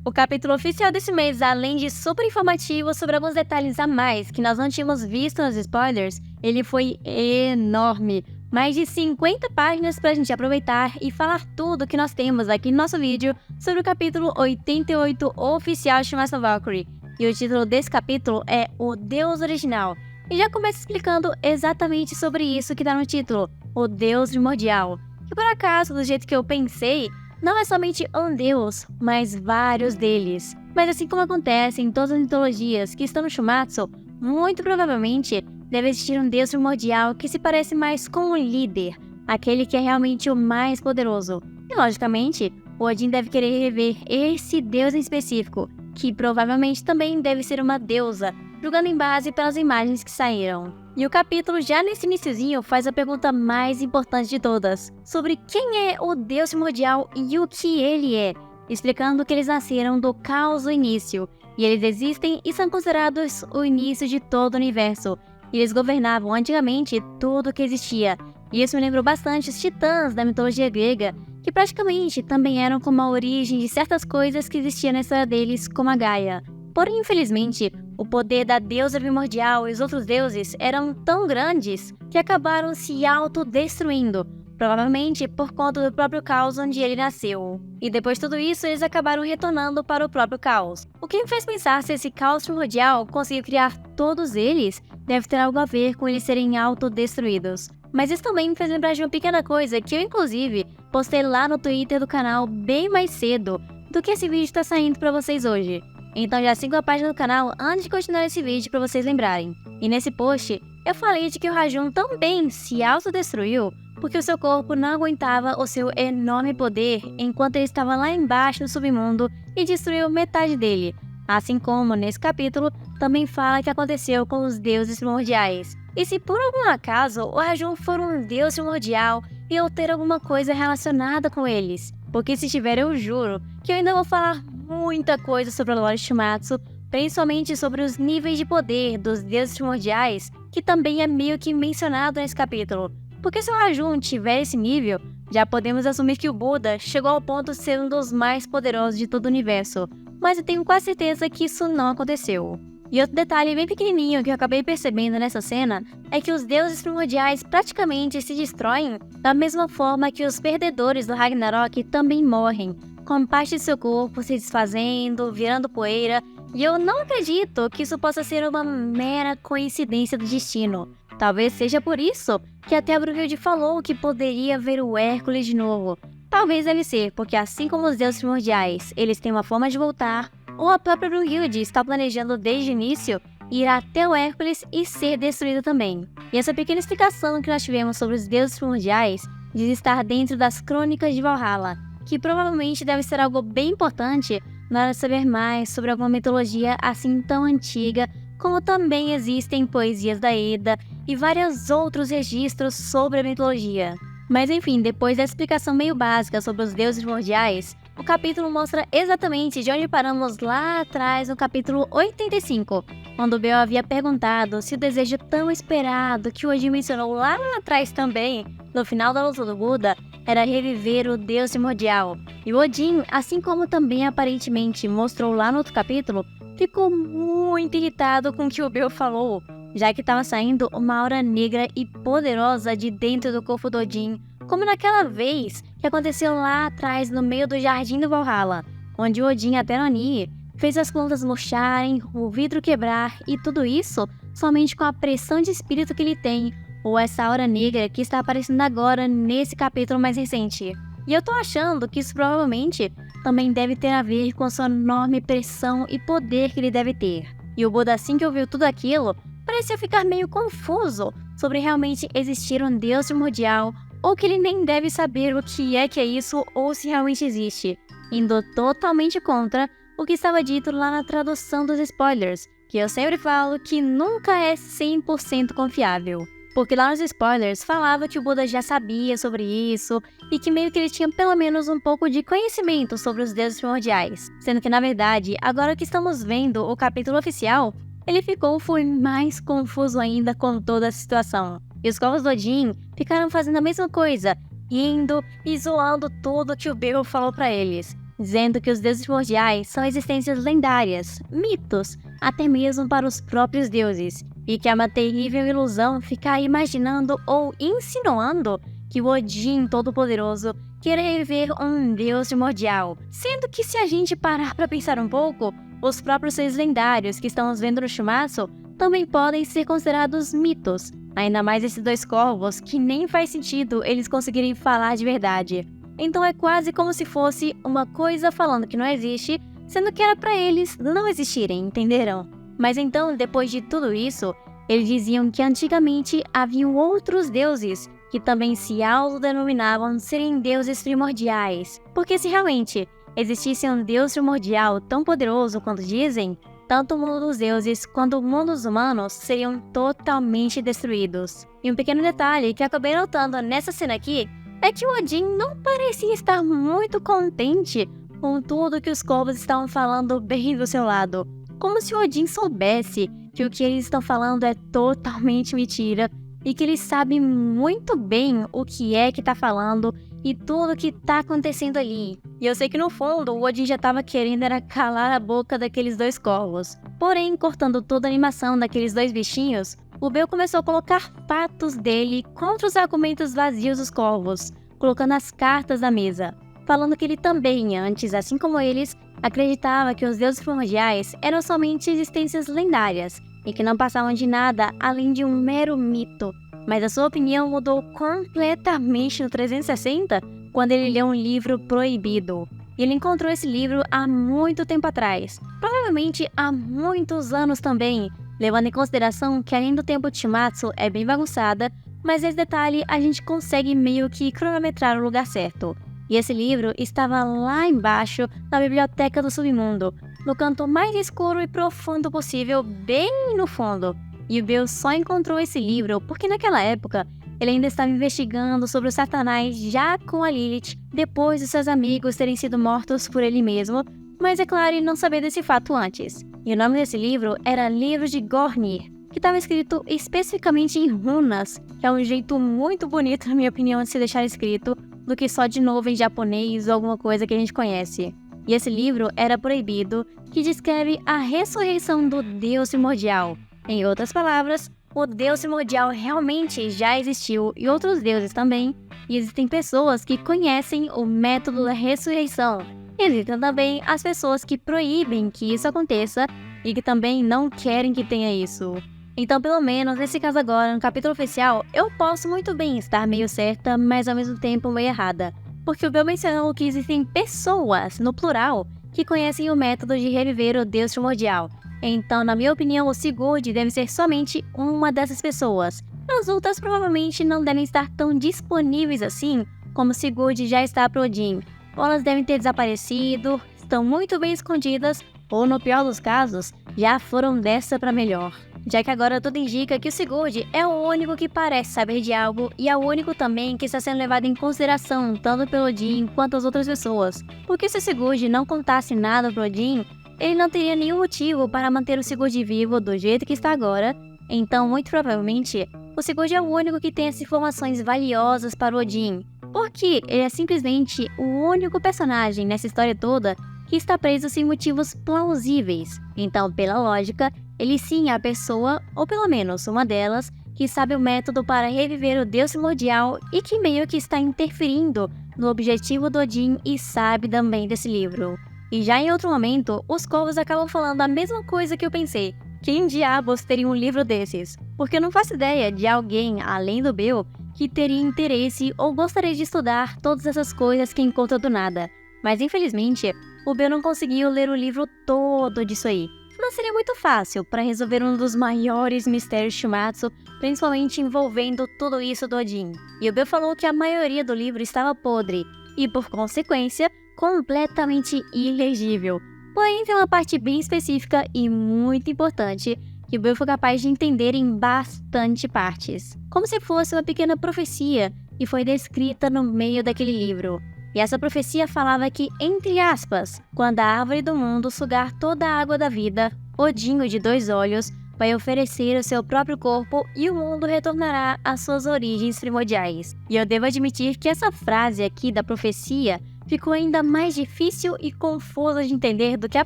O capítulo oficial desse mês, além de super informativo sobre alguns detalhes a mais que nós não tínhamos visto nos spoilers, ele foi enorme. Mais de 50 páginas pra gente aproveitar e falar tudo que nós temos aqui no nosso vídeo sobre o capítulo 88 oficial de Shimasa Valkyrie. E o título desse capítulo é O Deus Original. E já começa explicando exatamente sobre isso que tá no título, o Deus Primordial. Que por acaso, do jeito que eu pensei, não é somente um deus, mas vários deles. Mas assim como acontece em todas as mitologias que estão no Shumatsu, muito provavelmente deve existir um deus primordial que se parece mais com um líder, aquele que é realmente o mais poderoso. E logicamente, o Odin deve querer rever esse deus em específico, que provavelmente também deve ser uma deusa, julgando em base pelas imagens que saíram. E o capítulo já nesse iniciozinho faz a pergunta mais importante de todas, sobre quem é o Deus primordial e o que ele é, explicando que eles nasceram do caos do início, e eles existem e são considerados o início de todo o universo. E eles governavam antigamente tudo o que existia, e isso me lembrou bastante os titãs da mitologia grega, que praticamente também eram como a origem de certas coisas que existiam na história deles, como a Gaia. Porém, infelizmente, o poder da deusa primordial e os outros deuses eram tão grandes que acabaram se autodestruindo, provavelmente por conta do próprio caos onde ele nasceu. E depois de tudo isso, eles acabaram retornando para o próprio caos. O que me fez pensar se esse caos primordial conseguiu criar todos eles, deve ter algo a ver com eles serem autodestruídos. Mas isso também me fez lembrar de uma pequena coisa que eu, inclusive, postei lá no Twitter do canal bem mais cedo do que esse vídeo está saindo para vocês hoje. Então já sigam a página do canal antes de continuar esse vídeo para vocês lembrarem. E nesse post, eu falei de que o Rajun também se autodestruiu porque o seu corpo não aguentava o seu enorme poder enquanto ele estava lá embaixo no submundo e destruiu metade dele. Assim como, nesse capítulo, também fala que aconteceu com os deuses primordiais. E se por algum acaso o Rajun for um deus primordial e eu ter alguma coisa relacionada com eles? Porque se tiver, eu juro que eu ainda vou falar muita coisa sobre a lore Shumatsu, principalmente sobre os níveis de poder dos deuses primordiais, que também é meio que mencionado nesse capítulo. Porque se o Rajun tiver esse nível, já podemos assumir que o Buda chegou ao ponto de ser um dos mais poderosos de todo o universo, mas eu tenho quase certeza que isso não aconteceu. E outro detalhe bem pequenininho que eu acabei percebendo nessa cena é que os deuses primordiais praticamente se destroem da mesma forma que os perdedores do Ragnarok também morrem, com parte de seu corpo se desfazendo, virando poeira, e eu não acredito que isso possa ser uma mera coincidência do destino. Talvez seja por isso que até a Brunhilde falou que poderia ver o Hércules de novo. Talvez deve ser, porque assim como os deuses primordiais, eles têm uma forma de voltar, ou a própria Brunhilde está planejando desde o início ir até o Hércules e ser destruído também. E essa pequena explicação que nós tivemos sobre os deuses primordiais diz estar dentro das Crônicas de Valhalla, que provavelmente deve ser algo bem importante na hora de saber mais sobre alguma mitologia assim tão antiga, como também existem poesias da Edda e vários outros registros sobre a mitologia. Mas enfim, depois da explicação meio básica sobre os deuses primordiais, o capítulo mostra exatamente de onde paramos lá atrás no capítulo 85, quando Bel havia perguntado se o desejo tão esperado que o Odin mencionou lá atrás também, no final da luta do Buda, era reviver o Deus primordial. E o Odin, assim como também aparentemente mostrou lá no outro capítulo, ficou muito irritado com o que o Bel falou, já que estava saindo uma aura negra e poderosa de dentro do corpo do Odin, como naquela vez que aconteceu lá atrás no meio do Jardim do Valhalla, onde o Odin até Noni fez as plantas murcharem, o vidro quebrar e tudo isso somente com a pressão de espírito que ele tem, ou essa aura negra que está aparecendo agora nesse capítulo mais recente. E eu tô achando que isso provavelmente também deve ter a ver com a sua enorme pressão e poder que ele deve ter. E o Buda, assim que ouviu tudo aquilo, parecia ficar meio confuso sobre realmente existir um Deus primordial, ou que ele nem deve saber o que é isso ou se realmente existe, indo totalmente contra o que estava dito lá na tradução dos spoilers, que eu sempre falo que nunca é 100% confiável. Porque lá nos spoilers falava que o Buda já sabia sobre isso e que meio que ele tinha pelo menos um pouco de conhecimento sobre os deuses primordiais. Sendo que na verdade, agora que estamos vendo o capítulo oficial, ele foi mais confuso ainda com toda a situação. E os povos do Odin ficaram fazendo a mesma coisa, rindo e zoando tudo que o Beowulf falou pra eles. dizendo que os deuses primordiais são existências lendárias, mitos, até mesmo para os próprios deuses, e que é uma terrível ilusão ficar imaginando ou insinuando que o Odin Todo-Poderoso queira reviver um deus primordial. Sendo que se a gente parar para pensar um pouco, os próprios seres lendários que estamos vendo no Shumatsu também podem ser considerados mitos, ainda mais esses dois corvos que nem faz sentido eles conseguirem falar de verdade. Então é quase como se fosse uma coisa falando que não existe, sendo que era para eles não existirem, entenderam? Mas então, depois de tudo isso, eles diziam que antigamente haviam outros deuses que também se autodenominavam serem deuses primordiais. Porque se realmente existisse um deus primordial tão poderoso quanto dizem, tanto o mundo dos deuses quanto o mundo dos humanos seriam totalmente destruídos. E um pequeno detalhe que acabei notando nessa cena aqui é que o Odin não parecia estar muito contente com tudo que os corvos estavam falando bem do seu lado. Como se o Odin soubesse que o que eles estão falando é totalmente mentira e que ele sabe muito bem o que é que tá falando e tudo que tá acontecendo ali. E eu sei que no fundo o Odin já tava querendo era calar a boca daqueles dois corvos. Porém, cortando toda a animação daqueles dois bichinhos, o Bel começou a colocar fatos dele contra os argumentos vazios dos corvos, colocando as cartas na mesa, falando que ele também, antes, assim como eles, acreditava que os deuses primordiais eram somente existências lendárias e que não passavam de nada além de um mero mito. Mas a sua opinião mudou completamente no 360 quando ele leu um livro proibido. E ele encontrou esse livro há muito tempo atrás, provavelmente há muitos anos também, levando em consideração que além do tempo de Shumatsu é bem bagunçada, mas esse detalhe a gente consegue meio que cronometrar o lugar certo. E esse livro estava lá embaixo na biblioteca do submundo, no canto mais escuro e profundo possível, bem no fundo. E o Bel só encontrou esse livro porque naquela época ele ainda estava investigando sobre o Satanás já com a Lilith, depois de seus amigos terem sido mortos por ele mesmo, mas é claro, ele não sabia desse fato antes. E o nome desse livro era Livro de Gornir, que estava escrito especificamente em runas, que é um jeito muito bonito, na minha opinião, de se deixar escrito, do que só de novo em japonês ou alguma coisa que a gente conhece. E esse livro era proibido, que descreve a ressurreição do Deus primordial. Em outras palavras, o Deus primordial realmente já existiu e outros deuses também, e existem pessoas que conhecem o método da ressurreição. Existem também as pessoas que proíbem que isso aconteça e que também não querem que tenha isso. Então, pelo menos nesse caso agora, no capítulo oficial, eu posso muito bem estar meio certa, mas ao mesmo tempo meio errada. Porque o Bel mencionou que existem pessoas, no plural, que conhecem o método de reviver o Deus primordial. Então, na minha opinião, o Sigurd deve ser somente uma dessas pessoas. As outras provavelmente não devem estar tão disponíveis assim como o Sigurd já está para Odin. Ou elas devem ter desaparecido, estão muito bem escondidas, ou no pior dos casos, já foram dessa para melhor. Já que agora tudo indica que o Sigurd é o único que parece saber de algo e é o único também que está sendo levado em consideração tanto pelo Odin quanto as outras pessoas. Porque se o Sigurd não contasse nada pro Odin, ele não teria nenhum motivo para manter o Sigurd vivo do jeito que está agora. Então, muito provavelmente, o Sigurd é o único que tem essas informações valiosas para o Odin. Porque ele é simplesmente o único personagem nessa história toda que está preso sem motivos plausíveis. Então, pela lógica, ele sim é a pessoa, ou pelo menos uma delas, que sabe o método para reviver o Deus primordial e que meio que está interferindo no objetivo do Odin e sabe também desse livro. E já em outro momento, os corvos acabam falando a mesma coisa que eu pensei. Quem diabos teria um livro desses? Porque eu não faço ideia de alguém, além do Bel, que teria interesse ou gostaria de estudar todas essas coisas que encontra do nada. Mas infelizmente, o Bel não conseguiu ler o livro todo disso aí. Não seria muito fácil para resolver um dos maiores mistérios de Shumatsu, principalmente envolvendo tudo isso do Odin. E o Bel falou que a maioria do livro estava podre, e por consequência, completamente ilegível. Porém, tem uma parte bem específica e muito importante que o Bel foi capaz de entender em bastante partes. Como se fosse uma pequena profecia que foi descrita no meio daquele livro. E essa profecia falava que, entre aspas, quando a árvore do mundo sugar toda a água da vida, Odin, o de 2 olhos, vai oferecer o seu próprio corpo e o mundo retornará às suas origens primordiais. E eu devo admitir que essa frase aqui da profecia ficou ainda mais difícil e confusa de entender do que a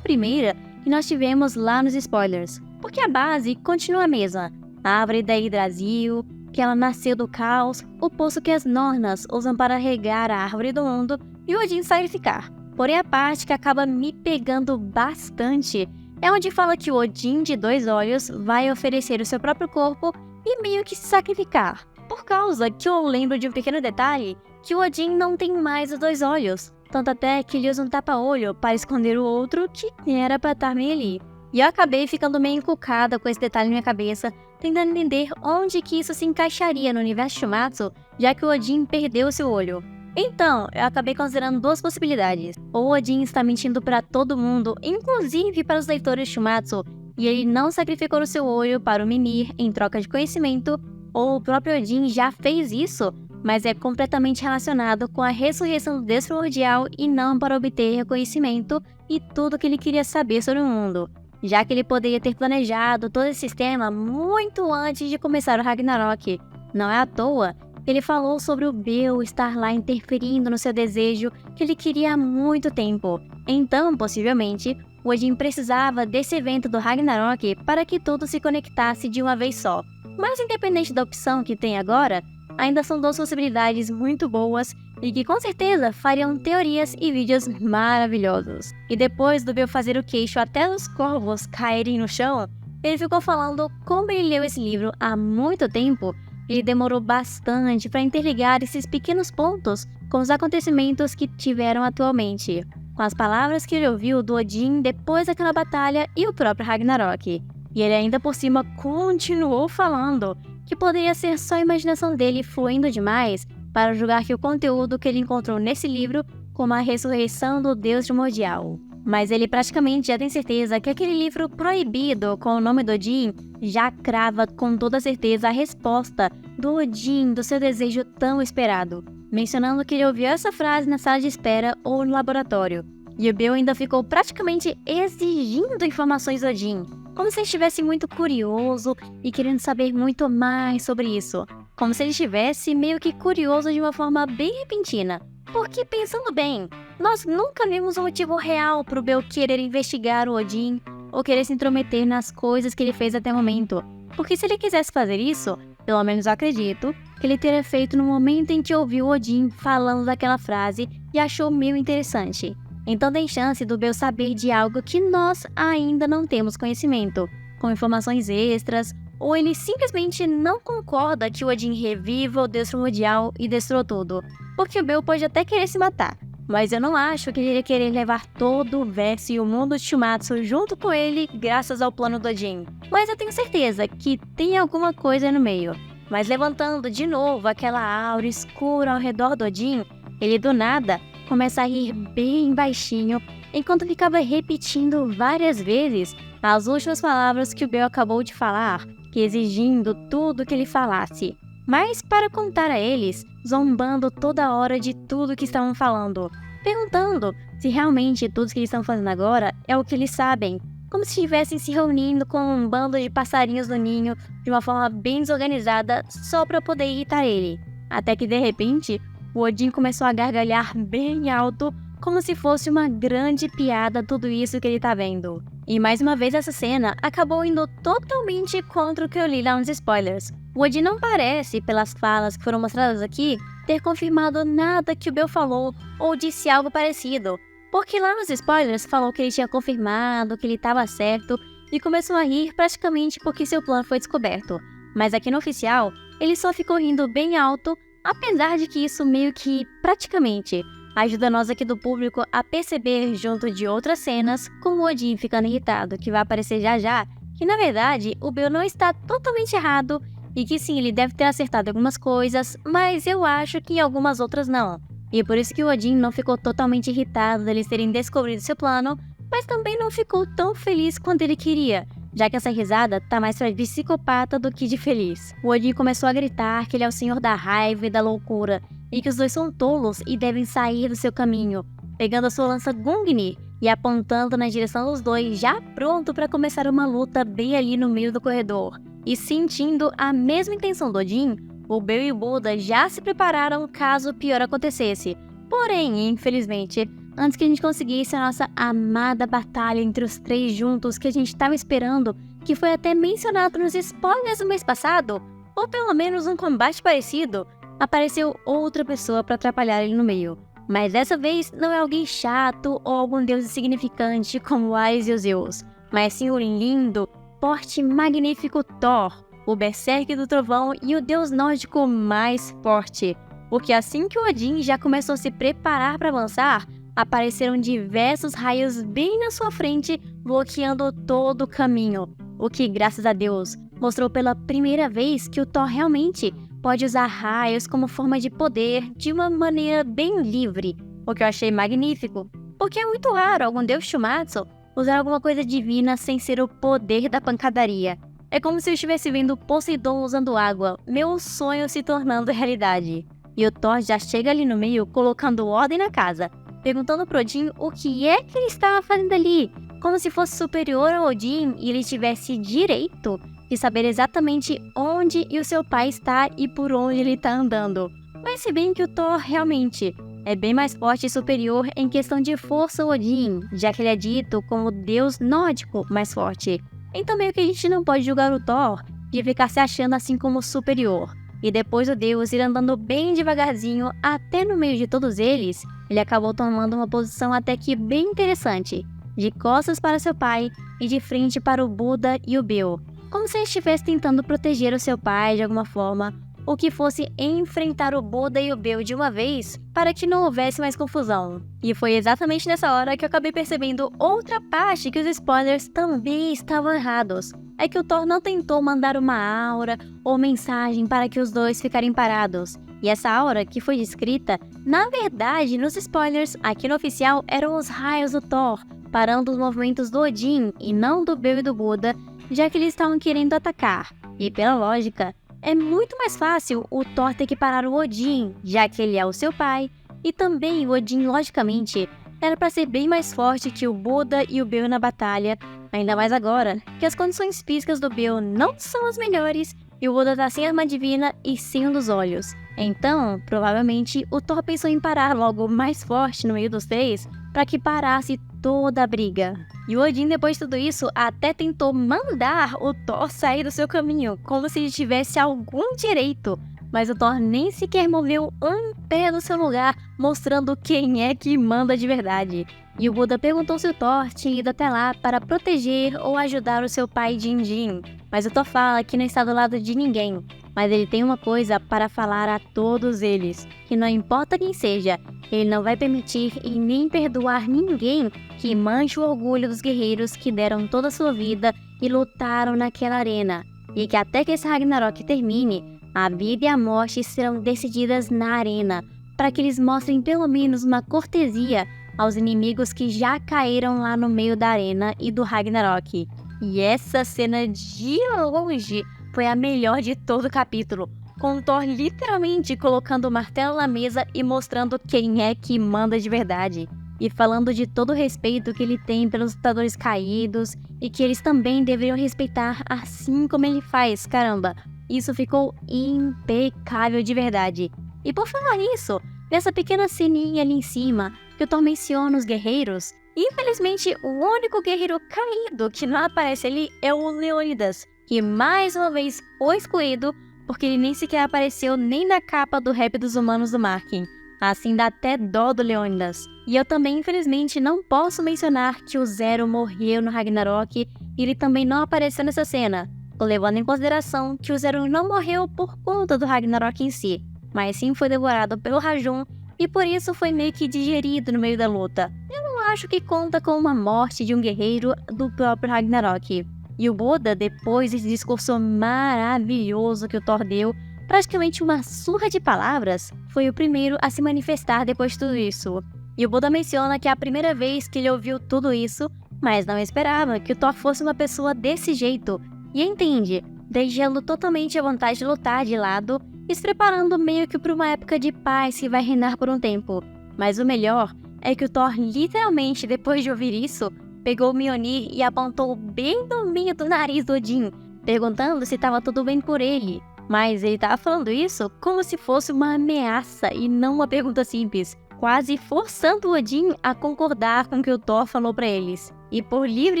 primeira que nós tivemos lá nos spoilers. Porque a base continua a mesma. A árvore da Yggdrasil, que ela nasceu do caos, o poço que as Nornas usam para regar a árvore do mundo e Odin sacrificar. Porém, a parte que acaba me pegando bastante é onde fala que o Odin de 2 olhos vai oferecer o seu próprio corpo e meio que se sacrificar. Por causa que eu lembro de um pequeno detalhe, que o Odin não tem mais os 2 olhos. Tanto até que ele usa um tapa-olho para esconder o outro que era para estar meio ali. E eu acabei ficando meio encucada com esse detalhe na minha cabeça, tentando entender onde que isso se encaixaria no universo Shumatsu, já que o Odin perdeu seu olho. Então, eu acabei considerando 2 possibilidades. Ou o Odin está mentindo para todo mundo, inclusive para os leitores de Shumatsu, e ele não sacrificou o seu olho para o Mimir em troca de conhecimento, ou o próprio Odin já fez isso, mas é completamente relacionado com a ressurreição do Deus primordial e não para obter reconhecimento e tudo o que ele queria saber sobre o mundo, já que ele poderia ter planejado todo esse sistema muito antes de começar o Ragnarok. Não é à toa que ele falou sobre o Bel estar lá interferindo no seu desejo que ele queria há muito tempo. Então, possivelmente, o Odin precisava desse evento do Ragnarok para que tudo se conectasse de uma vez só. Mas independente da opção que tem agora, ainda são 2 possibilidades muito boas e que com certeza fariam teorias e vídeos maravilhosos. E depois do Bel fazer o queixo até os corvos caírem no chão, ele ficou falando como ele leu esse livro há muito tempo. Ele demorou bastante para interligar esses pequenos pontos com os acontecimentos que tiveram atualmente, com as palavras que ele ouviu do Odin depois daquela batalha e o próprio Ragnarok. E ele ainda por cima continuou falando que poderia ser só a imaginação dele fluindo demais para julgar que o conteúdo que ele encontrou nesse livro como a ressurreição do Deus primordial. Mas ele praticamente já tem certeza que aquele livro proibido com o nome do Odin já crava com toda certeza a resposta do Odin do seu desejo tão esperado, mencionando que ele ouviu essa frase na sala de espera ou no laboratório. E o Bel ainda ficou praticamente exigindo informações do Odin, como se ele estivesse muito curioso e querendo saber muito mais sobre isso. Como se ele estivesse meio que curioso de uma forma bem repentina. Porque, pensando bem, nós nunca vimos um motivo real pro Bel querer investigar o Odin ou querer se intrometer nas coisas que ele fez até o momento. Porque se ele quisesse fazer isso, pelo menos eu acredito, que ele teria feito no momento em que ouviu o Odin falando daquela frase e achou meio interessante. Então tem chance do Bel saber de algo que nós ainda não temos conhecimento, com informações extras, ou ele simplesmente não concorda que o Odin reviva o Deus primordial e destrua tudo. Porque o Bel pode até querer se matar, mas eu não acho que ele iria querer levar todo o verso e o mundo de Shumatsu junto com ele graças ao plano do Odin. Mas eu tenho certeza que tem alguma coisa no meio. Mas levantando de novo aquela aura escura ao redor do Odin, ele do nada começa a rir bem baixinho, enquanto ficava repetindo várias vezes as últimas palavras que o Bel acabou de falar, que exigindo tudo que ele falasse. Mas para contar a eles, zombando toda hora de tudo que estavam falando, perguntando se realmente tudo que eles estão fazendo agora é o que eles sabem, como se estivessem se reunindo com um bando de passarinhos no ninho de uma forma bem desorganizada só para poder irritar ele. Até que de repente, o Odin começou a gargalhar bem alto, como se fosse uma grande piada tudo isso que ele tá vendo. E mais uma vez essa cena acabou indo totalmente contra o que eu li lá nos spoilers. O Odin não parece, pelas falas que foram mostradas aqui, ter confirmado nada que o Bel falou ou disse algo parecido. Porque lá nos spoilers falou que ele tinha confirmado, que ele estava certo e começou a rir praticamente porque seu plano foi descoberto. Mas aqui no oficial, ele só ficou rindo bem alto, apesar de que isso meio que praticamente ajuda nós aqui do público a perceber junto de outras cenas com o Odin ficando irritado, que vai aparecer já já, que na verdade o Bel não está totalmente errado e que sim, ele deve ter acertado algumas coisas, mas eu acho que em algumas outras não. E por isso que o Odin não ficou totalmente irritado deles terem descobrido seu plano, mas também não ficou tão feliz quanto ele queria, já que essa risada tá mais pra de psicopata do que de feliz. O Odin começou a gritar que ele é o senhor da raiva e da loucura, e que os dois são tolos e devem sair do seu caminho, pegando a sua lança Gungnir e apontando na direção dos dois, já pronto para começar uma luta bem ali no meio do corredor. E sentindo a mesma intenção do Odin, o Bel e o Buda já se prepararam caso o pior acontecesse, Porém, infelizmente, antes que a gente conseguisse a nossa amada batalha entre os três juntos que a gente estava esperando, que foi até mencionado nos spoilers do mês passado, ou pelo menos um combate parecido, apareceu outra pessoa para atrapalhar ele no meio. Mas dessa vez não é alguém chato ou algum deus insignificante como Ares e os Zeus, mas sim o lindo, forte e magnífico Thor, o berserk do trovão e o deus nórdico mais forte. Porque assim que o Odin já começou a se preparar para avançar, apareceram diversos raios bem na sua frente, bloqueando todo o caminho. O que, graças a Deus, mostrou pela primeira vez que o Thor realmente pode usar raios como forma de poder de uma maneira bem livre, o que eu achei magnífico, porque é muito raro algum deus Shumatsu usar alguma coisa divina sem ser o poder da pancadaria. É como se eu estivesse vendo Poseidon usando água, meu sonho se tornando realidade. E o Thor já chega ali no meio colocando ordem na casa, perguntando pro Odin o que é que ele estava fazendo ali, como se fosse superior ao Odin e ele tivesse direito de saber exatamente onde o seu pai está e por onde ele está andando. Mas se bem que o Thor realmente é bem mais forte e superior em questão de força ao Odin, já que ele é dito como o deus nórdico mais forte. Então meio que a gente não pode julgar o Thor de ficar se achando assim como superior. E depois o deus ir andando bem devagarzinho até no meio de todos eles, ele acabou tomando uma posição até que bem interessante, de costas para seu pai e de frente para o Buda e o Bill, como se ele estivesse tentando proteger o seu pai de alguma forma, ou que fosse enfrentar o Buda e o Bill de uma vez para que não houvesse mais confusão. E foi exatamente nessa hora que eu acabei percebendo outra parte que os spoilers também estavam errados. É que o Thor não tentou mandar uma aura ou mensagem para que os dois ficarem parados. E essa aura que foi descrita, na verdade, nos spoilers, aqui no oficial, eram os raios do Thor, parando os movimentos do Odin e não do Bill e do Buda, já que eles estavam querendo atacar. E pela lógica, é muito mais fácil o Thor ter que parar o Odin, já que ele é o seu pai, e também o Odin, logicamente, era para ser bem mais forte que o Buda e o Bill na batalha, ainda mais agora que as condições físicas do Bill não são as melhores e o Buda tá sem arma divina e sem um dos olhos. Então, provavelmente, o Thor pensou em parar logo mais forte no meio dos três para que parasse toda a briga. E o Odin, depois de tudo isso, até tentou mandar o Thor sair do seu caminho, como se ele tivesse algum direito. Mas o Thor nem sequer moveu um pé do seu lugar, mostrando quem é que manda de verdade. E o Buda perguntou se o Thor tinha ido até lá para proteger ou ajudar o seu pai Jin. Mas o Thor fala que não está do lado de ninguém. Mas ele tem uma coisa para falar a todos eles, que não importa quem seja, ele não vai permitir e nem perdoar ninguém que manche o orgulho dos guerreiros que deram toda a sua vida e lutaram naquela arena. E que até que esse Ragnarok termine, a vida e a morte serão decididas na arena, para que eles mostrem pelo menos uma cortesia aos inimigos que já caíram lá no meio da arena e do Ragnarok. E essa cena de longe foi a melhor de todo o capítulo, com o Thor literalmente colocando o martelo na mesa e mostrando quem é que manda de verdade. E falando de todo o respeito que ele tem pelos lutadores caídos e que eles também deveriam respeitar assim como ele faz, caramba. Isso ficou impecável de verdade. E por falar nisso, nessa pequena ceninha ali em cima, que o Thor menciona os guerreiros, infelizmente o único guerreiro caído que não aparece ali é o Leônidas, que mais uma vez foi excluído porque ele nem sequer apareceu nem na capa do Rap dos Humanos do Marking. Assim dá até dó do Leônidas. E eu também, infelizmente, não posso mencionar que o Zero morreu no Ragnarok e ele também não apareceu nessa cena, levando em consideração que o Zero não morreu por conta do Ragnarok em si, mas sim foi devorado pelo Rajun e por isso foi meio que digerido no meio da luta. Eu não acho que conta com uma morte de um guerreiro do próprio Ragnarok. E o Buda, depois desse discurso maravilhoso que o Thor deu, praticamente uma surra de palavras, foi o primeiro a se manifestar depois de tudo isso. E o Buda menciona que é a primeira vez que ele ouviu tudo isso, mas não esperava que o Thor fosse uma pessoa desse jeito. E entende, deixando totalmente a vontade de lutar de lado e se preparando meio que para uma época de paz que vai reinar por um tempo. Mas o melhor é que o Thor literalmente, depois de ouvir isso, pegou o Mjolnir e apontou bem no meio do nariz do Odin, perguntando se estava tudo bem por ele. Mas ele estava falando isso como se fosse uma ameaça e não uma pergunta simples. quase forçando Odin a concordar com o que o Thor falou para eles. E por livre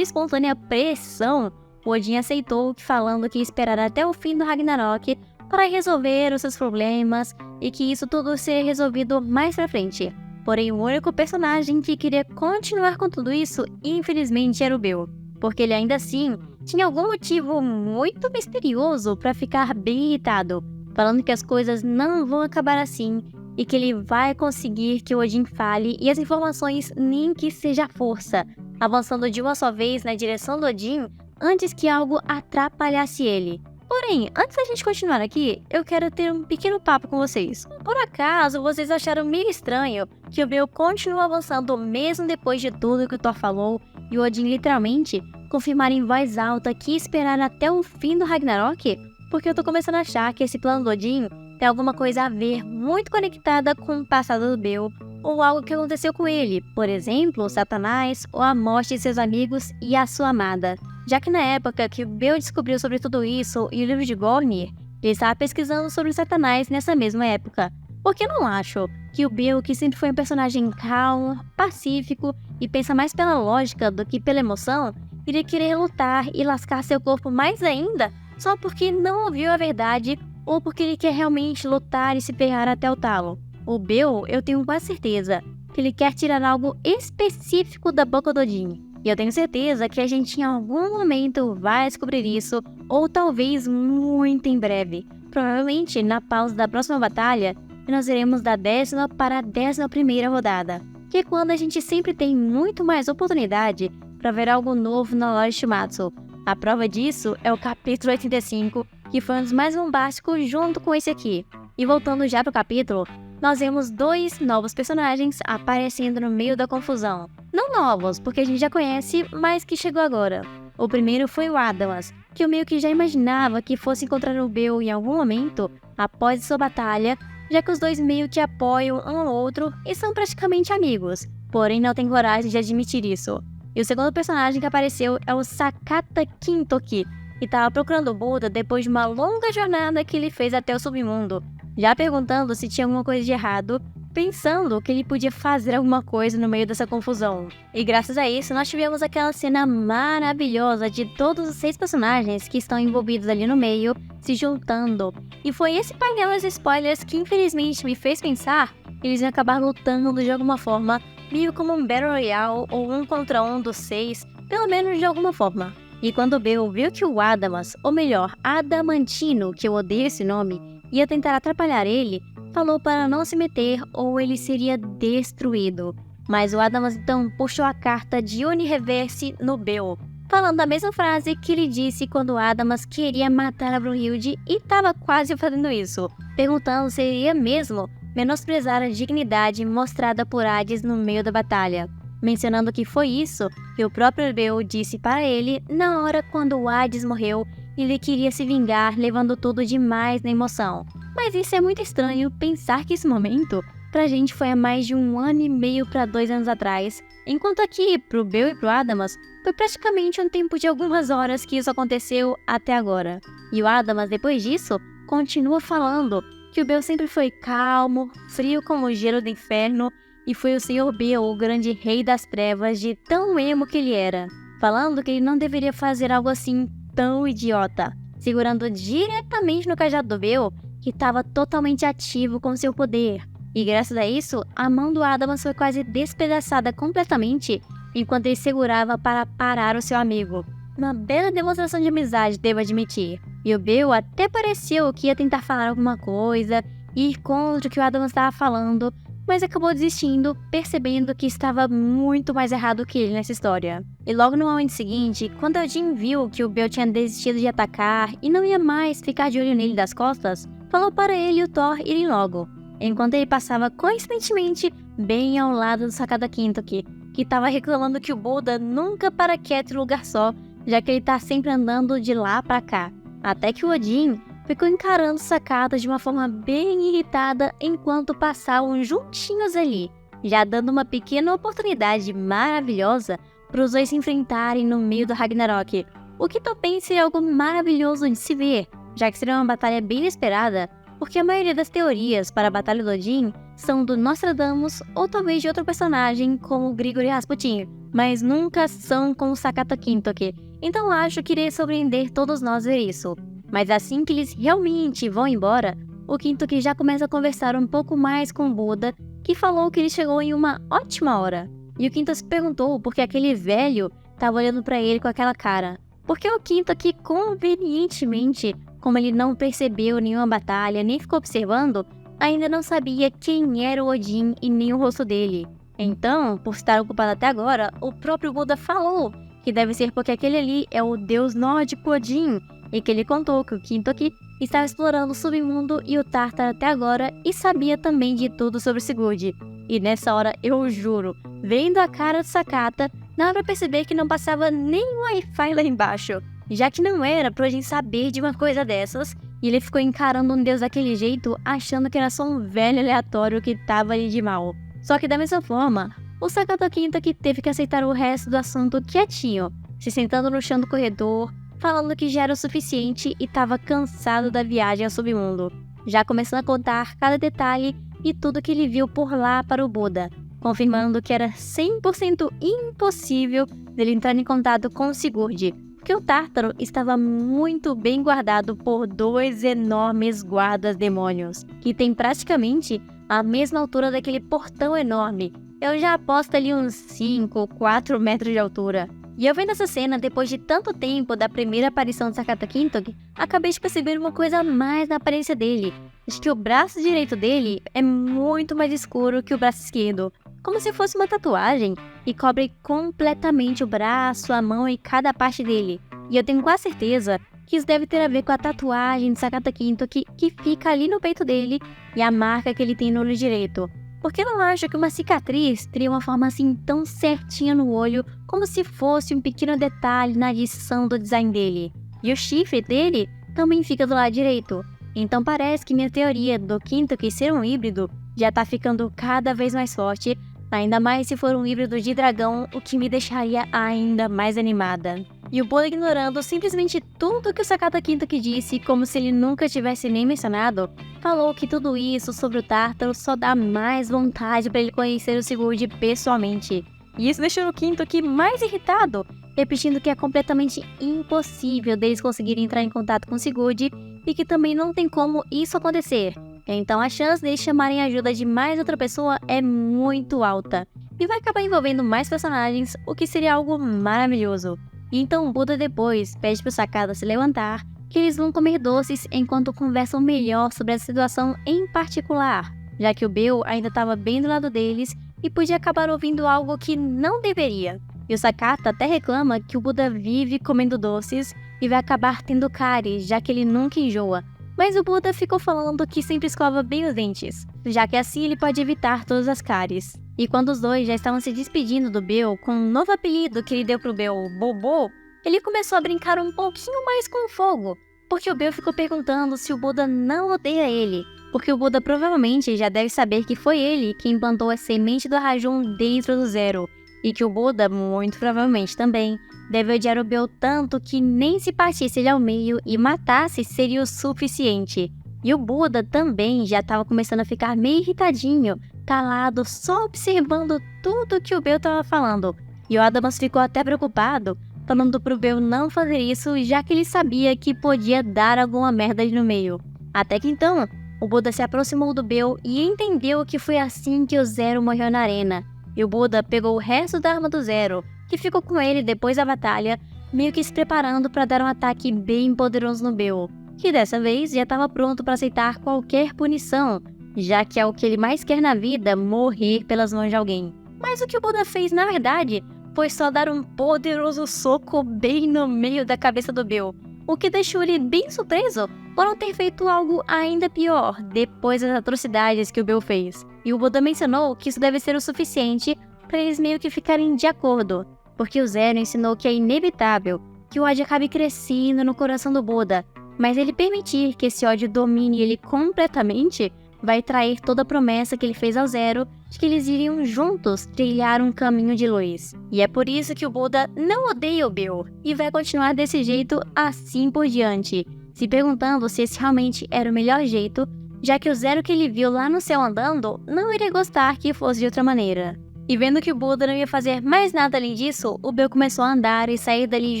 e espontânea pressão, Odin aceitou, falando que esperará até o fim do Ragnarok para resolver os seus problemas e que isso tudo seria resolvido mais pra frente. Porém, o único personagem que queria continuar com tudo isso, infelizmente, era o Bill, porque ele ainda assim tinha algum motivo muito misterioso para ficar bem irritado, falando que as coisas não vão acabar assim e que ele vai conseguir que o Odin fale e as informações nem que seja à força, avançando de uma só vez na direção do Odin antes que algo atrapalhasse ele. Porém, antes da gente continuar aqui, eu quero ter um pequeno papo com vocês. Por acaso, vocês acharam meio estranho que o Bill continua avançando mesmo depois de tudo que o Thor falou e o Odin literalmente confirmar em voz alta que esperar até o fim do Ragnarok? Porque eu tô começando a achar que esse plano do Odin tem alguma coisa a ver muito conectada com o passado do Bill ou algo que aconteceu com ele, por exemplo, Satanás ou a morte de seus amigos e a sua amada. Já que na época que o Bill descobriu sobre tudo isso e o livro de Gornir, ele estava pesquisando sobre Satanás nessa mesma época. Porque eu não acho que o Bill, que sempre foi um personagem calmo, pacífico e pensa mais pela lógica do que pela emoção, iria querer lutar e lascar seu corpo mais ainda só porque não ouviu a verdade ou porque ele quer realmente lutar e se ferrar até o talo. O Bill, eu tenho quase certeza que ele quer tirar algo específico da boca do Odin. E eu tenho certeza que a gente em algum momento vai descobrir isso, ou talvez muito em breve. Provavelmente na pausa da próxima batalha, nós iremos da 10ª para a 11ª rodada, que é quando a gente sempre tem muito mais oportunidade para ver algo novo na lore Shimatsu. A prova disso é o capítulo 85, que foi um dos mais bombásticos junto com esse aqui. E voltando já pro capítulo, nós vemos 2 novos personagens aparecendo no meio da confusão. Não novos, porque a gente já conhece, mas que chegou agora. O primeiro foi o Adamas, que eu meio que já imaginava que fosse encontrar o Bill em algum momento após sua batalha, já que os dois meio que apoiam um ao outro e são praticamente amigos, porém não tem coragem de admitir isso. E o segundo personagem que apareceu é o Sakata Kintoki, que estava procurando o Buda depois de uma longa jornada que ele fez até o submundo, já perguntando se tinha alguma coisa de errado, pensando que ele podia fazer alguma coisa no meio dessa confusão. E graças a isso, nós tivemos aquela cena maravilhosa de todos os 6 personagens que estão envolvidos ali no meio, se juntando. E foi esse painel de spoilers que infelizmente me fez pensar que eles iam acabar lutando de alguma forma, meio como um Battle Royale ou 1 contra 1 dos 6, pelo menos de alguma forma. E quando o Bill viu que o Adamas, ou melhor, Adamantino, que eu odeio esse nome, ia tentar atrapalhar ele, falou para não se meter ou ele seria destruído. Mas o Adamas então puxou a carta de Unireverse no Bill, falando a mesma frase que ele disse quando o Adamas queria matar a Brunhilde e estava quase fazendo isso, perguntando se iria mesmo menosprezar a dignidade mostrada por Hades no meio da batalha, mencionando que foi isso que o próprio Bill disse para ele na hora quando o Hades morreu e ele queria se vingar, levando tudo demais na emoção. Mas isso é muito estranho pensar que esse momento pra gente foi há mais de 1 ano e meio para 2 anos atrás, enquanto aqui pro Bill e pro Adamas foi praticamente um tempo de algumas horas que isso aconteceu até agora. E o Adamas depois disso continua falando que o Bill sempre foi calmo, frio como o gelo do inferno e foi o Sr. Bill, o grande rei das trevas, de tão emo que ele era, falando que ele não deveria fazer algo assim tão idiota, segurando diretamente no cajado do Bill, que estava totalmente ativo com seu poder. E graças a isso, a mão do Adamas foi quase despedaçada completamente enquanto ele segurava para parar o seu amigo. Uma bela demonstração de amizade, devo admitir. E o Bill até pareceu que ia tentar falar alguma coisa, ir contra o que o Adamas estava falando, mas acabou desistindo, percebendo que estava muito mais errado que ele nessa história. E logo no momento seguinte, quando Odin viu que o Bill tinha desistido de atacar e não ia mais ficar de olho nele das costas, falou para ele e o Thor irem logo, enquanto ele passava coincidentemente bem ao lado do Sakata Kintoki, que estava reclamando que o Buda nunca para quieto em lugar só, já que ele está sempre andando de lá para cá. Até que o Odin ficou encarando Sakata de uma forma bem irritada enquanto passavam juntinhos ali, já dando uma pequena oportunidade maravilhosa para os dois se enfrentarem no meio do Ragnarok, o que também seria algo maravilhoso de se ver, já que seria uma batalha bem inesperada, porque a maioria das teorias para a Batalha do Odin são do Nostradamus ou talvez de outro personagem como Grigori Rasputin, mas nunca são com o Sakata Kintoki, então acho que iria surpreender todos nós ver isso. Mas assim que eles realmente vão embora, o Kintoki já começa a conversar um pouco mais com o Buda, que falou que ele chegou em uma ótima hora. E o Kintoki perguntou por que aquele velho estava olhando para ele com aquela cara. Porque o Kintoki, convenientemente, como ele não percebeu nenhuma batalha, nem ficou observando, ainda não sabia quem era o Odin e nem o rosto dele. Então, por estar ocupado até agora, o próprio Buda falou que deve ser porque aquele ali é o deus nórdico Odin, e que ele contou que o Kintoki estava explorando o submundo e o Tártaro até agora e sabia também de tudo sobre Sigurd. E nessa hora, eu juro, vendo a cara do Sakata, dava pra perceber que não passava nem Wi-Fi lá embaixo, já que não era pra gente saber de uma coisa dessas, e ele ficou encarando um deus daquele jeito, achando que era só um velho aleatório que tava ali de mal. Só que da mesma forma, o Sakata Kintoki teve que aceitar o resto do assunto quietinho, se sentando no chão do corredor, falando que já era o suficiente e estava cansado da viagem ao submundo, já começando a contar cada detalhe e tudo que ele viu por lá para o Buda, confirmando que era 100% impossível dele entrar em contato com o Sigurd, porque o Tártaro estava muito bem guardado por 2 enormes guardas demônios, que tem praticamente a mesma altura daquele portão enorme. Eu já aposto ali uns 5, 4 metros de altura. E eu vendo essa cena depois de tanto tempo da primeira aparição de Sakata Kintoki, acabei de perceber uma coisa a mais na aparência dele. Acho que o braço direito dele é muito mais escuro que o braço esquerdo, como se fosse uma tatuagem, e cobre completamente o braço, a mão e cada parte dele. E eu tenho quase certeza que isso deve ter a ver com a tatuagem de Sakata Kintoki que fica ali no peito dele e a marca que ele tem no olho direito. Porque eu não acho que uma cicatriz teria uma forma assim tão certinha no olho, como se fosse um pequeno detalhe na adição do design dele. E o chifre dele também fica do lado direito. Então parece que minha teoria do Kintoki ser um híbrido já tá ficando cada vez mais forte, ainda mais se for um híbrido de dragão, o que me deixaria ainda mais animada. E o Buda, ignorando simplesmente tudo que o Sakata Kintoki disse, como se ele nunca tivesse nem mencionado, falou que tudo isso sobre o Tártaro só dá mais vontade para ele conhecer o Sigurd pessoalmente. E isso deixou o Kintoki mais irritado, repetindo que é completamente impossível deles conseguirem entrar em contato com o Sigurd e que também não tem como isso acontecer. Então a chance deles chamarem a ajuda de mais outra pessoa é muito alta, e vai acabar envolvendo mais personagens, o que seria algo maravilhoso. Então o Buda depois pede pro Sakata se levantar, que eles vão comer doces enquanto conversam melhor sobre a situação em particular, já que o Bill ainda estava bem do lado deles e podia acabar ouvindo algo que não deveria. E o Sakata até reclama que o Buda vive comendo doces e vai acabar tendo cárie, já que ele nunca enjoa. Mas o Buda ficou falando que sempre escova bem os dentes, já que assim ele pode evitar todas as cáries. E quando os dois já estavam se despedindo do Bill com um novo apelido que ele deu pro Bill, Bobo, ele começou a brincar um pouquinho mais com o fogo, porque o Bill ficou perguntando se o Buda não odeia ele, porque o Buda provavelmente já deve saber que foi ele quem plantou a semente do Rajun dentro do Zero, e que o Buda, muito provavelmente também, deve odiar o Bill tanto que nem se partisse ele ao meio e matasse seria o suficiente. E o Buda também já estava começando a ficar meio irritadinho, calado, só observando tudo que o Bill estava falando. E o Adamas ficou até preocupado, falando pro Bill não fazer isso, já que ele sabia que podia dar alguma merda ali no meio. Até que então, o Buda se aproximou do Bill e entendeu que foi assim que o Zero morreu na arena. E o Buda pegou o resto da arma do Zero, que ficou com ele depois da batalha, meio que se preparando para dar um ataque bem poderoso no Bill, que dessa vez já estava pronto para aceitar qualquer punição, já que é o que ele mais quer na vida, morrer pelas mãos de alguém. Mas o que o Buda fez na verdade foi só dar um poderoso soco bem no meio da cabeça do Bill, o que deixou ele bem surpreso por não ter feito algo ainda pior depois das atrocidades que o Bill fez. E o Buda mencionou que isso deve ser o suficiente para eles meio que ficarem de acordo, porque o Zero ensinou que é inevitável que o ódio acabe crescendo no coração do Buda, mas ele permitir que esse ódio domine ele completamente vai trair toda a promessa que ele fez ao Zero de que eles iriam juntos trilhar um caminho de luz. E é por isso que o Buda não odeia o Bill e vai continuar desse jeito assim por diante, se perguntando se esse realmente era o melhor jeito, já que o Zero que ele viu lá no céu andando não iria gostar que fosse de outra maneira. E vendo que o Buda não ia fazer mais nada além disso, o Bill começou a andar e sair dali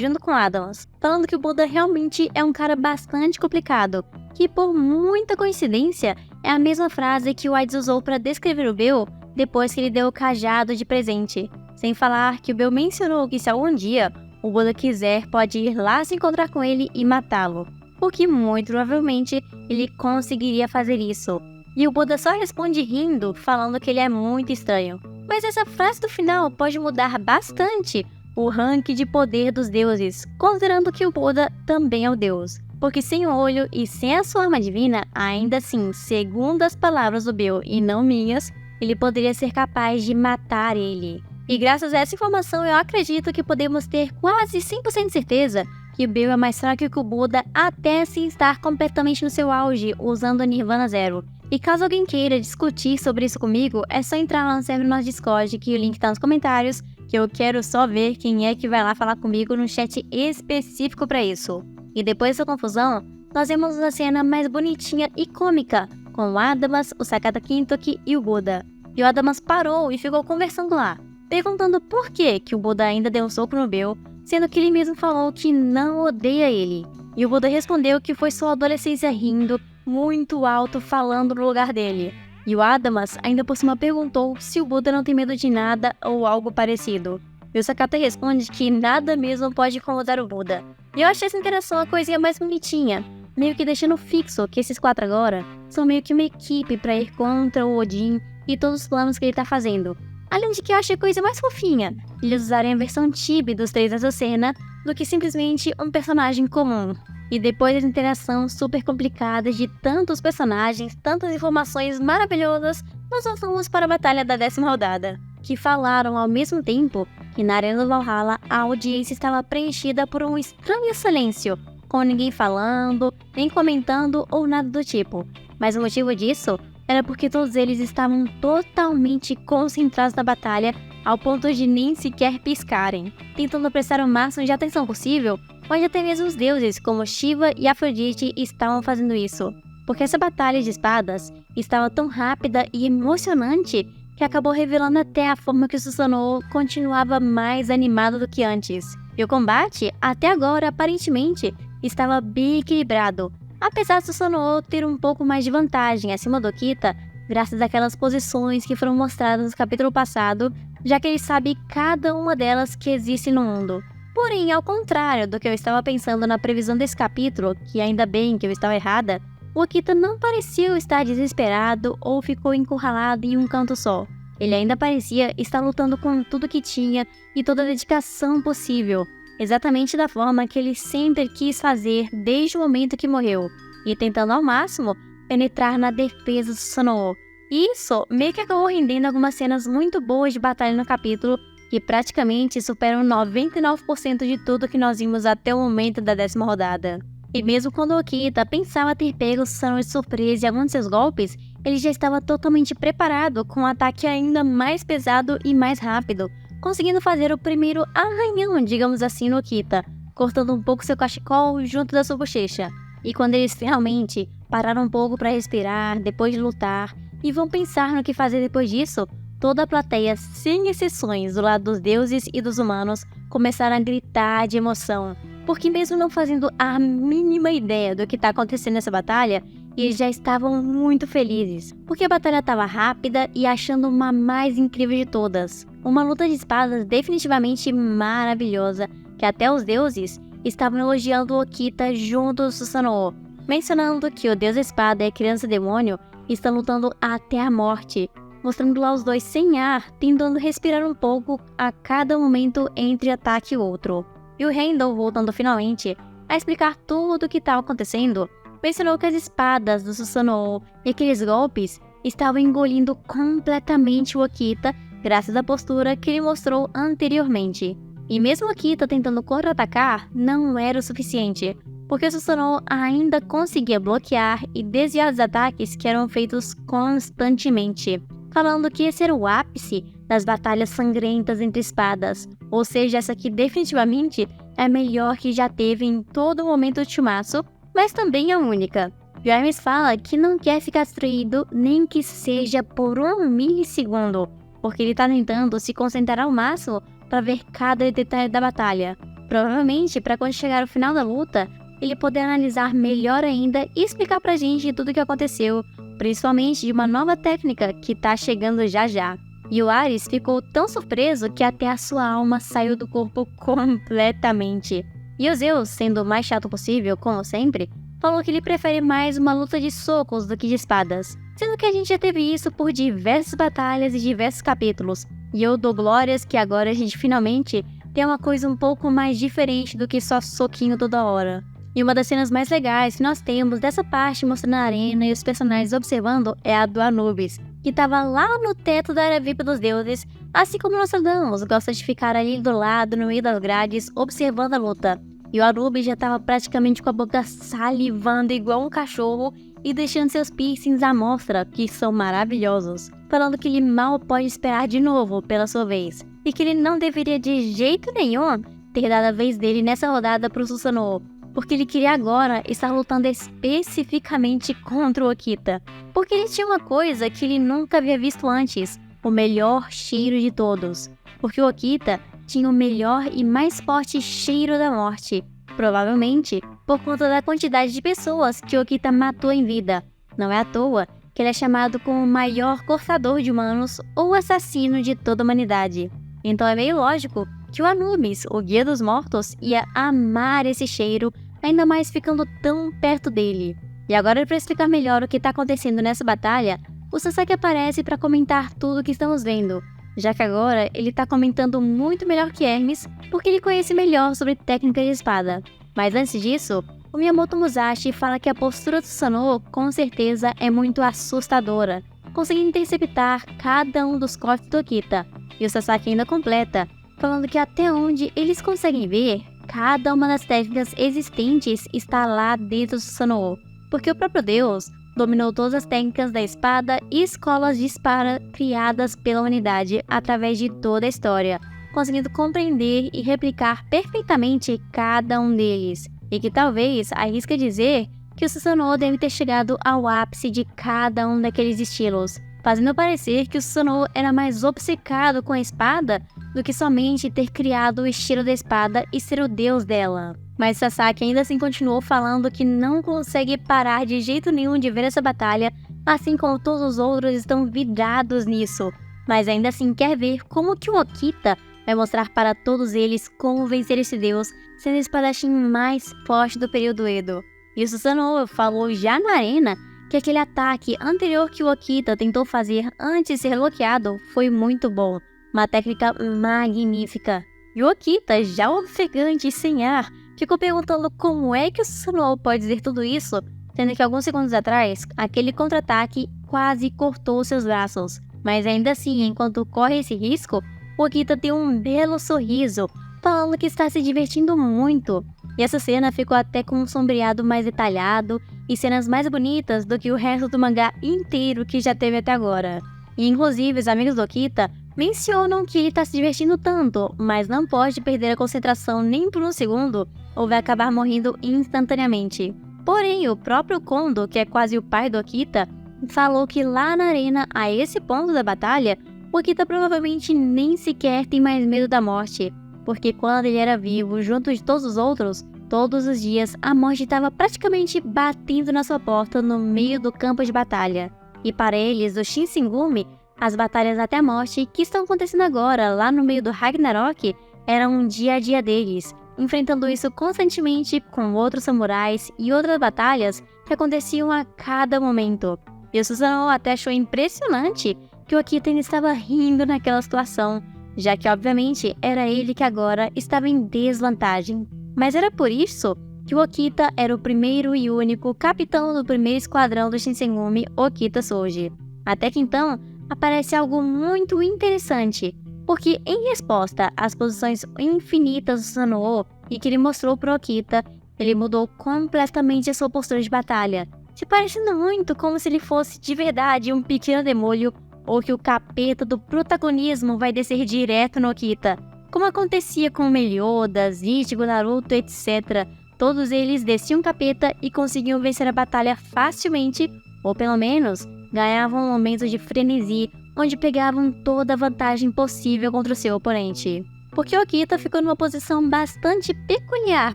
junto com Adamas, falando que o Buda realmente é um cara bastante complicado, que por muita coincidência é a mesma frase que o Aides usou para descrever o Bill depois que ele deu o cajado de presente, sem falar que o Bill mencionou que se algum dia o Buda quiser pode ir lá se encontrar com ele e matá-lo, porque muito provavelmente ele conseguiria fazer isso. E o Buda só responde rindo, falando que ele é muito estranho. Mas essa frase do final pode mudar bastante o ranking de poder dos deuses, considerando que o Buda também é o deus. Porque sem o olho e sem a sua arma divina, ainda assim, segundo as palavras do Bill e não minhas, ele poderia ser capaz de matar ele. E graças a essa informação eu acredito que podemos ter quase 100% de certeza que o Bill é mais fraco que o Buda até se estar completamente no seu auge, usando o Nirvana Zero. E caso alguém queira discutir sobre isso comigo, é só entrar lá no server do nosso Discord, que o link tá nos comentários, que eu quero só ver quem é que vai lá falar comigo no chat específico para isso. E depois dessa confusão, nós vemos a cena mais bonitinha e cômica, com o Adamas, o Sakata Kintoki e o Buda. E o Adamas parou e ficou conversando lá, perguntando por que o Buda ainda deu um soco no Bill, sendo que ele mesmo falou que não odeia ele. E o Buda respondeu que foi sua adolescência rindo muito alto falando no lugar dele. E o Adamas ainda por cima perguntou se o Buda não tem medo de nada ou algo parecido. E o Sakata responde que nada mesmo pode incomodar o Buda. E eu achei essa interação a coisinha mais bonitinha, meio que deixando fixo que esses 4 agora são meio que uma equipe para ir contra o Odin e todos os planos que ele tá fazendo. Além de que eu achei a coisa mais fofinha eles usarem a versão chibi dos 3 dessa cena do que simplesmente um personagem comum. E depois da interação super complicada de tantos personagens, tantas informações maravilhosas, nós voltamos para a batalha da 10ª rodada, que falaram ao mesmo tempo que na Arena do Valhalla a audiência estava preenchida por um estranho silêncio, com ninguém falando, nem comentando ou nada do tipo. Mas o motivo disso era porque todos eles estavam totalmente concentrados na batalha, ao ponto de nem sequer piscarem, tentando prestar o máximo de atenção possível, onde até mesmo os deuses como Shiva e Afrodite estavam fazendo isso. Porque essa batalha de espadas estava tão rápida e emocionante que acabou revelando até a forma que o Susanoo continuava mais animado do que antes. E o combate, até agora, aparentemente, estava bem equilibrado, apesar do Susanoo ter um pouco mais de vantagem acima do Okita, graças àquelas posições que foram mostradas no capítulo passado, já que ele sabe cada uma delas que existe no mundo. Porém, ao contrário do que eu estava pensando na previsão desse capítulo, que ainda bem que eu estava errada, o Okita não parecia estar desesperado ou ficou encurralado em um canto só. Ele ainda parecia estar lutando com tudo que tinha e toda a dedicação possível, exatamente da forma que ele sempre quis fazer desde o momento que morreu, e tentando ao máximo penetrar na defesa do Susanoo. E isso meio que acabou rendendo algumas cenas muito boas de batalha no capítulo, que praticamente superam 99% de tudo que nós vimos até o momento da 10ª rodada. E mesmo quando o Okita pensava ter pego o Susanoo de surpresa em alguns de seus golpes, ele já estava totalmente preparado com um ataque ainda mais pesado e mais rápido, conseguindo fazer o primeiro arranhão, digamos assim, no Okita, cortando um pouco seu cachecol junto da sua bochecha. E quando eles finalmente pararam um pouco para respirar depois de lutar e vão pensar no que fazer depois disso, toda a plateia, sem exceções do lado dos deuses e dos humanos, começaram a gritar de emoção, porque mesmo não fazendo a mínima ideia do que está acontecendo nessa batalha, eles já estavam muito felizes, porque a batalha estava rápida e achando uma mais incrível de todas. Uma luta de espadas definitivamente maravilhosa, que até os deuses estavam elogiando o Okita junto do Susanoo, mencionando que o deus espada e a criança demônio estão lutando até a morte, mostrando lá os dois sem ar, tentando respirar um pouco a cada momento entre ataque e outro. E o Heimdall, voltando finalmente a explicar tudo o que estava acontecendo, mencionou que as espadas do Susanoo e aqueles golpes estavam engolindo completamente o Okita, graças à postura que ele mostrou anteriormente. E mesmo o Okita tentando contra-atacar, não era o suficiente, porque o Susanoo ainda conseguia bloquear e desviar os ataques que eram feitos constantemente, falando que esse era o ápice das batalhas sangrentas entre espadas, ou seja, essa aqui definitivamente é a melhor que já teve em todo o momento de Chumatsu, mas também a única. E o Hermes fala que não quer ficar destruído nem que seja por 1 milissegundo, porque ele tá tentando se concentrar ao máximo para ver cada detalhe da batalha. Provavelmente, para quando chegar o final da luta, ele poder analisar melhor ainda e explicar pra gente tudo o que aconteceu, principalmente de uma nova técnica que tá chegando já já. E o Ares ficou tão surpreso que até a sua alma saiu do corpo completamente. E o Zeus, sendo o mais chato possível, como sempre, falou que ele prefere mais uma luta de socos do que de espadas, sendo que a gente já teve isso por diversas batalhas e diversos capítulos. E eu dou glórias que agora a gente finalmente tem uma coisa um pouco mais diferente do que só soquinho toda hora. E uma das cenas mais legais que nós temos dessa parte mostrando a arena e os personagens observando é a do Anubis, que estava lá no teto da área VIP dos deuses, assim como Nostradamus gosta de ficar ali do lado, no meio das grades, observando a luta. E o Anubis já estava praticamente com a boca salivando igual um cachorro e deixando seus piercings à mostra, que são maravilhosos, falando que ele mal pode esperar de novo pela sua vez, e que ele não deveria de jeito nenhum ter dado a vez dele nessa rodada para o Susanoo, porque ele queria agora estar lutando especificamente contra o Okita, porque ele tinha uma coisa que ele nunca havia visto antes, o melhor cheiro de todos, porque o Okita tinha o melhor e mais forte cheiro da morte, provavelmente por conta da quantidade de pessoas que o Okita matou em vida. Não é à toa que ele é chamado como o maior cortador de humanos ou assassino de toda a humanidade. Então é meio lógico que o Anubis, o Guia dos Mortos, ia amar esse cheiro, ainda mais ficando tão perto dele. E agora, para explicar melhor o que está acontecendo nessa batalha, o Sasaki aparece para comentar tudo o que estamos vendo, já que agora ele está comentando muito melhor que Hermes, porque ele conhece melhor sobre técnica de espada. Mas antes disso, o Miyamoto Musashi fala que a postura do Susanoo com certeza é muito assustadora, conseguindo interceptar cada um dos cortes do Okita. E o Sasaki ainda completa, falando que até onde eles conseguem ver, cada uma das técnicas existentes está lá dentro do Susanoo, porque o próprio Deus dominou todas as técnicas da espada e escolas de espada criadas pela humanidade através de toda a história, conseguindo compreender e replicar perfeitamente cada um deles, e que talvez arrisca dizer que o Susanoo deve ter chegado ao ápice de cada um daqueles estilos, fazendo parecer que o Susanoo era mais obcecado com a espada do que somente ter criado o estilo da espada e ser o deus dela. Mas Sasaki ainda assim continuou falando que não consegue parar de jeito nenhum de ver essa batalha, assim como todos os outros estão vidrados nisso, mas ainda assim quer ver como que o Okita vai mostrar para todos eles como vencer esse deus, sendo o espadachim mais forte do período Edo. E o Susanoo falou já na arena que aquele ataque anterior que o Okita tentou fazer antes de ser bloqueado foi muito bom, uma técnica magnífica. E o Okita, já ofegante e sem ar, ficou perguntando como é que o Susanoo pode dizer tudo isso, sendo que alguns segundos atrás, aquele contra-ataque quase cortou seus braços. Mas ainda assim, enquanto corre esse risco, o Okita tem um belo sorriso, falando que está se divertindo muito. E essa cena ficou até com um sombreado mais detalhado e cenas mais bonitas do que o resto do mangá inteiro que já teve até agora. E inclusive os amigos do Okita mencionam que ele está se divertindo tanto, mas não pode perder a concentração nem por um segundo ou vai acabar morrendo instantaneamente. Porém, o próprio Kondo, que é quase o pai do Okita, falou que lá na arena, a esse ponto da batalha, o Okita provavelmente nem sequer tem mais medo da morte, porque quando ele era vivo, junto de todos os outros, todos os dias a morte estava praticamente batendo na sua porta no meio do campo de batalha. E para eles, o Shinsengumi, as batalhas até a morte que estão acontecendo agora lá no meio do Ragnarok, eram um dia a dia deles, enfrentando isso constantemente com outros samurais e outras batalhas que aconteciam a cada momento. E o Susanoo até achou impressionante que o Okita ainda estava rindo naquela situação, já que obviamente era ele que agora estava em desvantagem. Mas era por isso que o Okita era o primeiro e único capitão do primeiro esquadrão do Shinsengumi Okita Souji. Até que então, aparece algo muito interessante, porque em resposta às posições infinitas do Susanoo e que ele mostrou pro Okita, ele mudou completamente a sua postura de batalha, se parecendo muito como se ele fosse de verdade um pequeno demônio ou que o capeta do protagonismo vai descer direto no Okita, como acontecia com Meliodas, Ichigo, Naruto, etc., Todos eles desciam capeta e conseguiam vencer a batalha facilmente, ou pelo menos ganhavam um momento de frenesi, onde pegavam toda a vantagem possível contra o seu oponente. Porque Okita ficou numa posição bastante peculiar,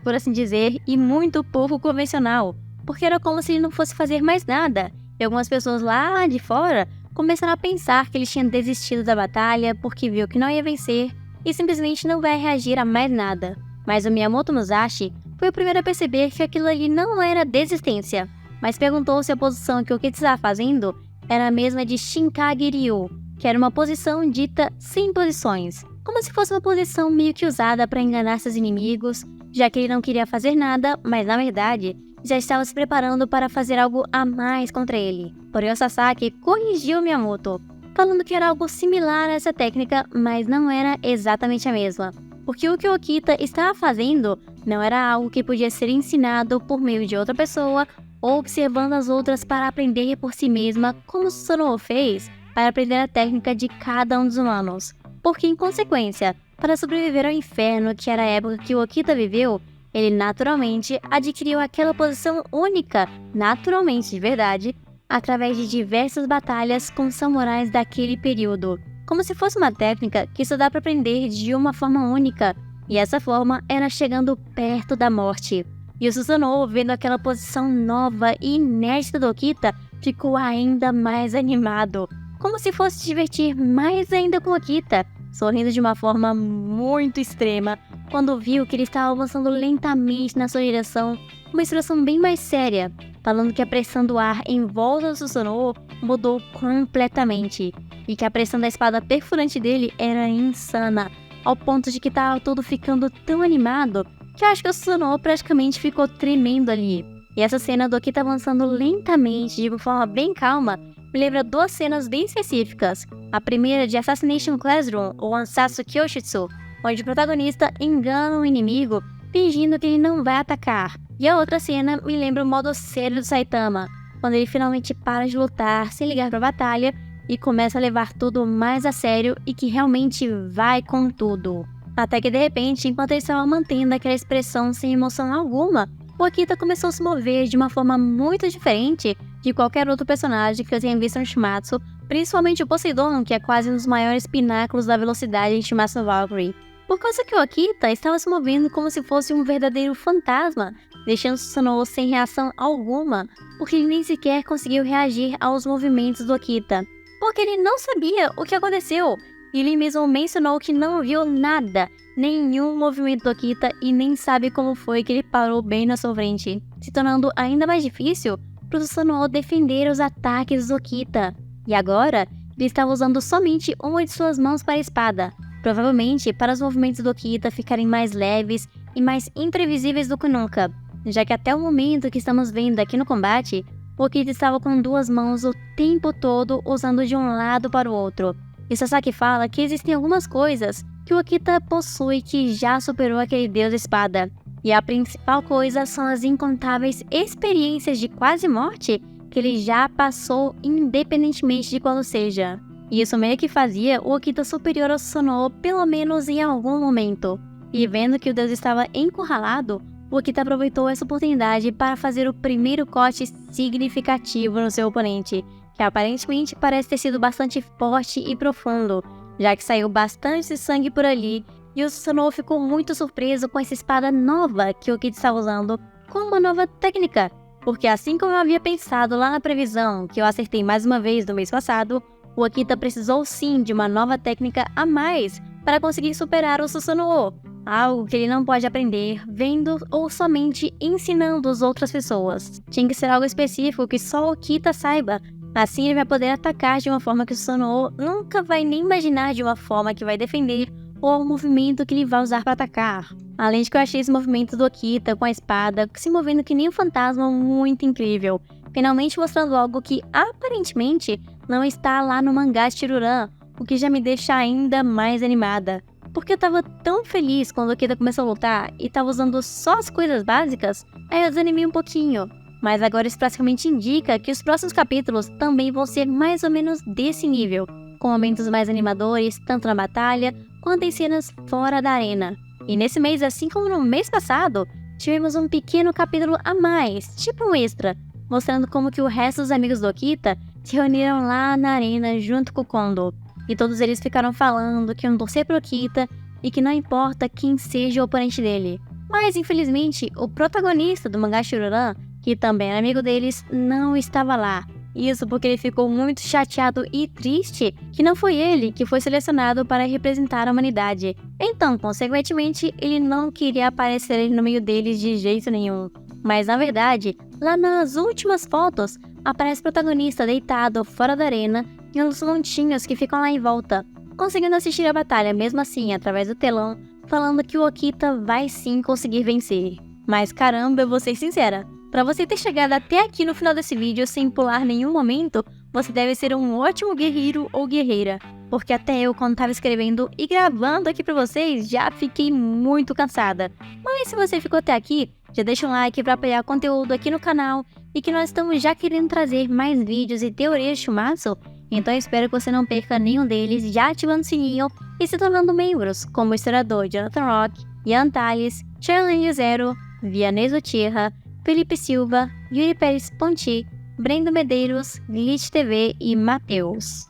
por assim dizer, e muito pouco convencional, porque era como se ele não fosse fazer mais nada, e algumas pessoas lá de fora começaram a pensar que ele tinha desistido da batalha porque viu que não ia vencer e simplesmente não vai reagir a mais nada. Mas o Miyamoto Musashi foi o primeiro a perceber que aquilo ali não era desistência, mas perguntou se a posição que Okita estava fazendo era a mesma de Shinkage Ryu, que era uma posição dita sem posições, como se fosse uma posição meio que usada para enganar seus inimigos, já que ele não queria fazer nada, mas na verdade já estava se preparando para fazer algo a mais contra ele. Porém o Sasaki corrigiu Miyamoto, falando que era algo similar a essa técnica, mas não era exatamente a mesma, porque o que Okita estava fazendo não era algo que podia ser ensinado por meio de outra pessoa ou observando as outras para aprender por si mesma, como Susanoo fez para aprender a técnica de cada um dos humanos. Porque, em consequência, para sobreviver ao inferno que era a época que o Okita viveu, ele naturalmente adquiriu aquela posição única, naturalmente de verdade, através de diversas batalhas com samurais daquele período, como se fosse uma técnica que só dá para aprender de uma forma única, e essa forma era chegando perto da morte. E o Susanoo, vendo aquela posição nova e inédita do Okita, ficou ainda mais animado, como se fosse se divertir mais ainda com Okita, sorrindo de uma forma muito extrema, quando viu que ele estava avançando lentamente na sua direção, uma expressão bem mais séria, falando que a pressão do ar em volta do Susanoo mudou completamente, e que a pressão da espada perfurante dele era insana, ao ponto de que estava tudo ficando tão animado, que eu acho que o Susanoo praticamente ficou tremendo ali. E essa cena do Okita avançando lentamente, de uma forma bem calma, me lembra duas cenas bem específicas. A primeira de Assassination Classroom, ou Ansatsu Kyoshitsu, onde o protagonista engana o inimigo, fingindo que ele não vai atacar. E a outra cena me lembra o modo sério do Saitama, quando ele finalmente para de lutar sem ligar pra batalha e começa a levar tudo mais a sério e que realmente vai com tudo. Até que de repente, enquanto ele estava mantendo aquela expressão sem emoção alguma, o Okita começou a se mover de uma forma muito diferente de qualquer outro personagem que eu tenha visto no Shimatsu, principalmente o Poseidon, que é quase um dos maiores pináculos da velocidade em Shimatsu no Valkyrie. Por causa que o Okita estava se movendo como se fosse um verdadeiro fantasma, deixando Susanoo sem reação alguma, porque ele nem sequer conseguiu reagir aos movimentos do Okita, porque ele não sabia o que aconteceu. Ele mesmo mencionou que não viu nada, nenhum movimento do Okita e nem sabe como foi que ele parou bem na sua frente, se tornando ainda mais difícil para o Susanoo defender os ataques do Okita. E agora, ele estava usando somente uma de suas mãos para a espada, provavelmente para os movimentos do Okita ficarem mais leves e mais imprevisíveis do que nunca, já que até o momento que estamos vendo aqui no combate, o Okita estava com duas mãos o tempo todo usando de um lado para o outro. E Sasaki fala que existem algumas coisas que o Okita possui que já superou aquele deus da espada. E a principal coisa são as incontáveis experiências de quase morte que ele já passou independentemente de qual seja. E isso meio que fazia o Okita superior ao Susanoo pelo menos em algum momento. E vendo que o deus estava encurralado, o Okita aproveitou essa oportunidade para fazer o primeiro corte significativo no seu oponente, que aparentemente parece ter sido bastante forte e profundo, já que saiu bastante sangue por ali, e o Susanoo ficou muito surpreso com essa espada nova que o Okita estava usando, com uma nova técnica, porque assim como eu havia pensado lá na previsão, que eu acertei mais uma vez no mês passado, o Okita precisou sim de uma nova técnica a mais para conseguir superar o Susanoo, algo que ele não pode aprender vendo ou somente ensinando as outras pessoas. Tinha que ser algo específico que só o Okita saiba. Assim ele vai poder atacar de uma forma que o Susanoo nunca vai nem imaginar, de uma forma que vai defender, ou o movimento que ele vai usar para atacar. Além de que eu achei esse movimento do Okita com a espada, se movendo que nem um fantasma, muito incrível. Finalmente mostrando algo que aparentemente não está lá no mangá de Chiruran, o que já me deixa ainda mais animada. Porque eu tava tão feliz quando o Okita começou a lutar e tava usando só as coisas básicas, aí eu desanimei um pouquinho. Mas agora isso praticamente indica que os próximos capítulos também vão ser mais ou menos desse nível, com momentos mais animadores, tanto na batalha, quanto em cenas fora da arena. E nesse mês, assim como no mês passado, tivemos um pequeno capítulo a mais, tipo um extra, mostrando como que o resto dos amigos do Okita se reuniram lá na arena junto com o Kondo. E todos eles ficaram falando que iam torcer pro Okita e que não importa quem seja o oponente dele. Mas infelizmente, o protagonista do mangá Shururan, que também era amigo deles, não estava lá. Isso porque ele ficou muito chateado e triste que não foi ele que foi selecionado para representar a humanidade. Então, consequentemente, ele não queria aparecer no meio deles de jeito nenhum. Mas na verdade, lá nas últimas fotos, aparece o protagonista deitado fora da arena em um dos montinhos que ficam lá em volta, conseguindo assistir a batalha mesmo assim através do telão, falando que o Okita vai sim conseguir vencer. Mas caramba, eu vou ser sincera, para você ter chegado até aqui no final desse vídeo sem pular nenhum momento, você deve ser um ótimo guerreiro ou guerreira, porque até eu, quando estava escrevendo e gravando aqui para vocês, já fiquei muito cansada. Mas se você ficou até aqui, já deixa um like para apoiar o conteúdo aqui no canal, e que nós estamos já querendo trazer mais vídeos e teorias de Shumatsu, então eu espero que você não perca nenhum deles, já ativando o sininho e se tornando membros, como o historiador Jonathan Rock, Ian Thales, Challenge Zero, Vianney Zotirra, Felipe Silva, Yuri Pérez Ponti, Brendo Medeiros, Glitch TV e Matheus.